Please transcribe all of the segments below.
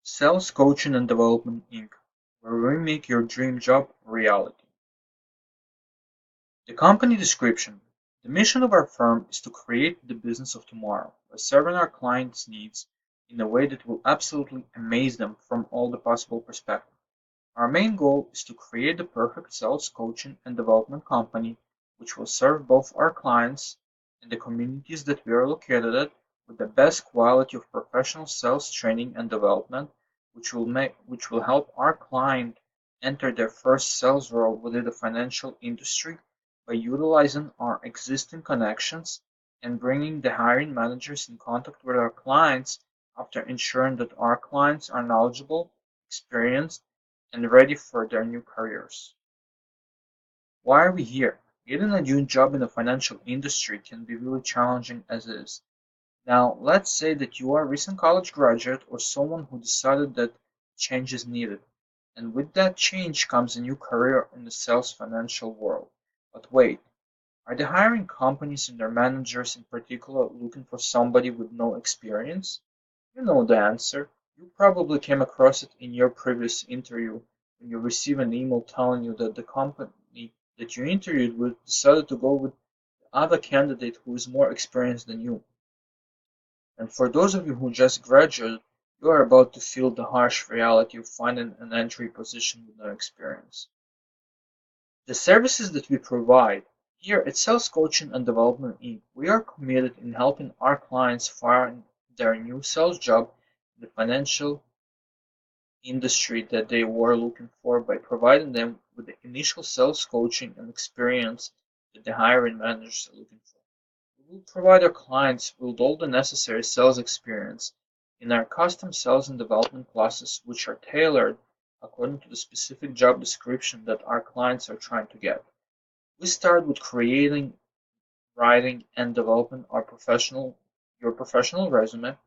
Sales Coaching and Development Inc., where we make your dream job a reality. The company description. The mission of our firm is to create the business of tomorrow by serving our clients' needs in a way that will absolutely amaze them from all the possible perspectives. Our main goal is to create the perfect sales coaching and development company which will serve both our clients and the communities that we are located at with the best quality of professional sales training and development which will help our client enter their first sales role within the financial industry by utilizing our existing connections and bringing the hiring managers in contact with our clients after ensuring that our clients are knowledgeable, experienced, and ready for their new careers. Why are we here? Getting a new job in the financial industry can be really challenging as it is. Now, let's say that you are a recent college graduate or someone who decided that change is needed, and with that change comes a new career in the sales financial world. But wait, are the hiring companies and their managers in particular looking for somebody with no experience? You know the answer. You probably came across it in your previous interview when you receive an email telling you that the company that you interviewed with decided to go with the other candidate who is more experienced than you. And for those of you who just graduated, you are about to feel the harsh reality of finding an entry position with no experience. The services that we provide here at Sales Coaching and Development Inc., we are committed in helping our clients find their new sales job in the financial industry that they were looking for by providing them with the initial sales coaching and experience that the hiring managers are looking for. We will provide our clients with all the necessary sales experience in our custom sales and development classes, which are tailored according to the specific job description that our clients are trying to get. We start with creating, writing, and developing your professional resume,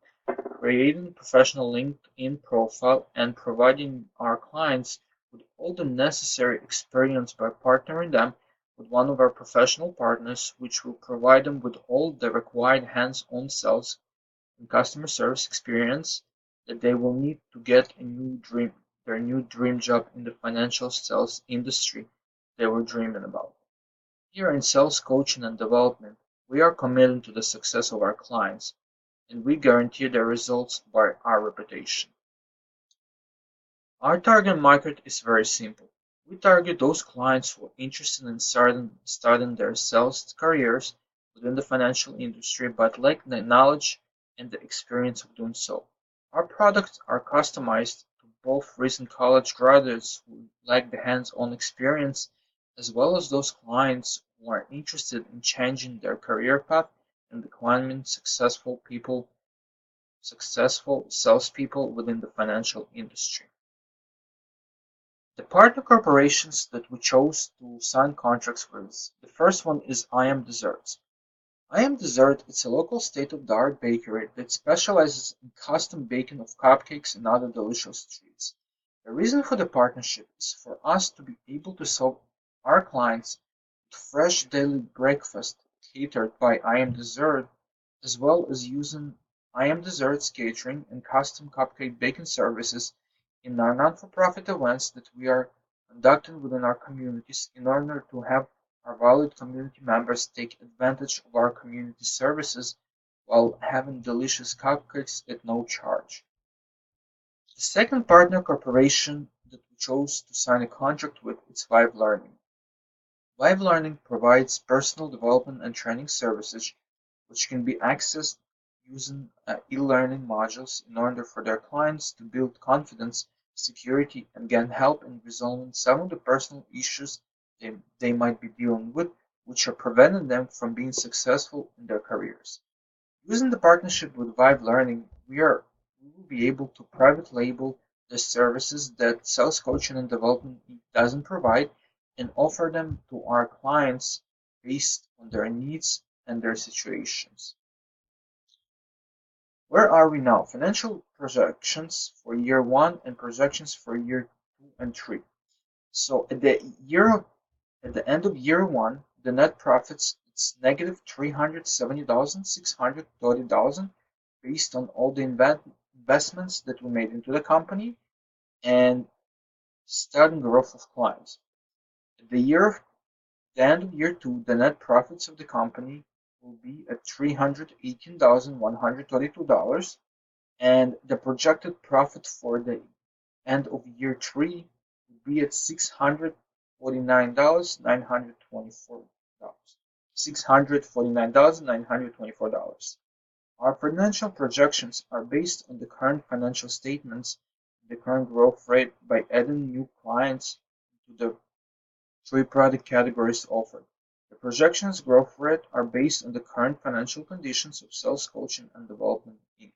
creating a professional LinkedIn profile, and providing our clients with all the necessary experience by partnering them with one of our professional partners, which will provide them with all the required hands-on sales and customer service experience that they will need to get their new dream job in the financial sales industry they were dreaming about. Here in Sales Coaching and Development, we are committed to the success of our clients, and we guarantee their results by our reputation. Our target market is very simple. We target those clients who are interested in starting their sales careers within the financial industry but lack the knowledge and the experience of doing so. Our products are customized to both recent college graduates who lack the hands-on experience as well as those clients who are interested in changing their career path and becoming successful salespeople within the financial industry. The partner corporations that we chose to sign contracts with, the first one is I Am Desserts. I Am Dessert is a local state-of-the-art bakery that specializes in custom baking of cupcakes and other delicious treats. The reason for the partnership is for us to be able to serve our clients with fresh daily breakfast catered by I Am Dessert, as well as using I Am Dessert's catering and custom cupcake baking services in our non-for-profit events that we are conducting within our communities in order to have our valued community members take advantage of our community services while having delicious cupcakes at no charge. The second partner corporation that we chose to sign a contract with is Vive Learning. Vive Learning provides personal development and training services which can be accessed using e-learning modules in order for their clients to build confidence, security, and gain help in resolving some of the personal issues they might be dealing with, which are preventing them from being successful in their careers. Using the partnership with Vive Learning, we will be able to private label the services that Sales Coaching and Development doesn't provide and offer them to our clients based on their needs and their situations. Where are we now? Financial projections for year one and projections for year two and three. So at the end of year one, the net profits it's negative $370,630 based on all the investments that we made into the company, and starting growth of clients. At the end of year two, the net profits of the company will be at $318,132, and the projected profit for the end of year three will be at $649,924. Our financial projections are based on the current financial statements and the current growth rate by adding new clients to the three product categories offered. The projections growth rate are based on the current financial conditions of Sales Coaching and Development Inc.